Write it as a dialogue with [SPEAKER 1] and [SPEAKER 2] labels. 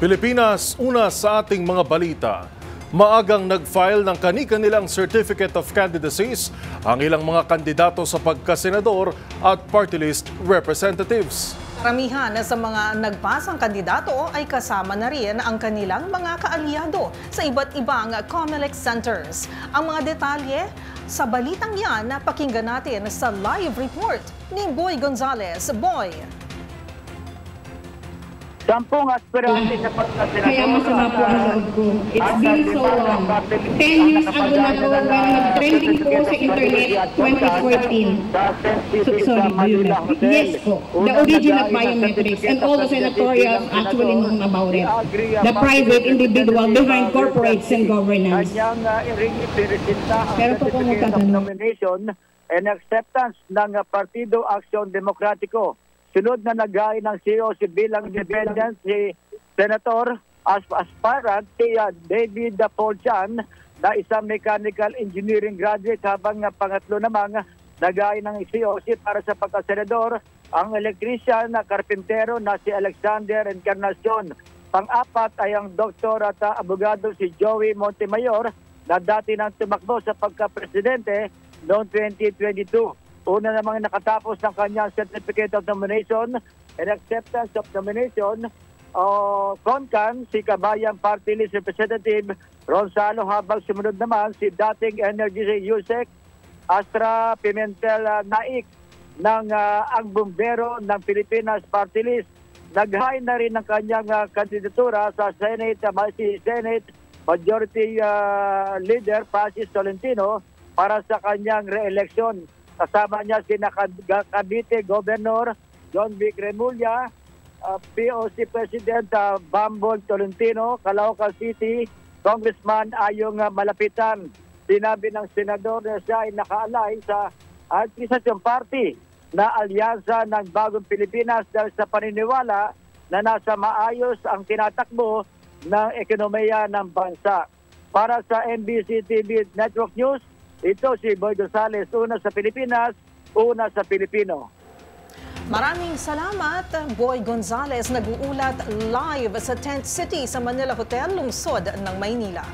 [SPEAKER 1] Pilipinas, una sa ating mga balita. Maagang nag-file ng kani-kanilang Certificate of Candidacies ang ilang mga kandidato sa pagkasenador at party list representatives.
[SPEAKER 2] Karamihan sa mga nagpasang kandidato ay kasama na rin ang kanilang mga kaalyado sa iba't ibang COMELEC centers. Ang mga detalye sa balitang yan, pakinggan natin sa live report ni Boy Gonzales. Boy!
[SPEAKER 3] 10 aspirante sa pagkasenador.
[SPEAKER 4] Kaya masama po ang loob ko. It's been so long. 10 years ago na po when nag-trending po sa internet 2014. Sorry, do you remember? Yes po. The original biometrics and all the senatorials actually known about it. The private individual behind corporates and governance. Pero po kung
[SPEAKER 3] nomination and acceptance ng Partido Aksyon Demokratiko. Sunod na naghain ng COC bilang independent si Senator aspirant si David Paulchan na isang mechanical engineering graduate, habang pangatlo namang naghain ng COC para sa pagkasenador ang electrician na karpintero na si Alexander Encarnacion. Pang-apat ay ang doktor at abogado si Joey Montemayor na dati nang tumakbo sa pagka-presidente noong 2022. Una namang nakatapos ng kanyang Certificate of Nomination and Acceptance of Nomination, CONCAN, si Kabayan Party List Representative Ronsalo, habang sumunod naman si dating Energy Yusek Astra Pimentel Naik ng ang bumbero ng Pilipinas Party List. Naghain na rin ng kanyang kandidatura sa Senate Majority Leader Francis Tolentino para sa kanyang re-election. Kasama niya si Cavite Governor John Vic Remulla, POC President Bambol Tolentino, Caloocan City Congressman Ayong Malapitan. Sinabi ng senador na siya ay nakaalay sa Administration Party na alyansa ng Bagong Pilipinas dahil sa paniniwala na nasa maayos ang tinatakbo ng ekonomiya ng bansa. Para sa NBC TV Network News, ito si Boy Gonzales, una sa Pilipinas, una sa Pilipino.
[SPEAKER 2] Maraming salamat, Boy Gonzales. Nag-uulat live sa Tent City sa Manila Hotel, lungsod ng Maynila.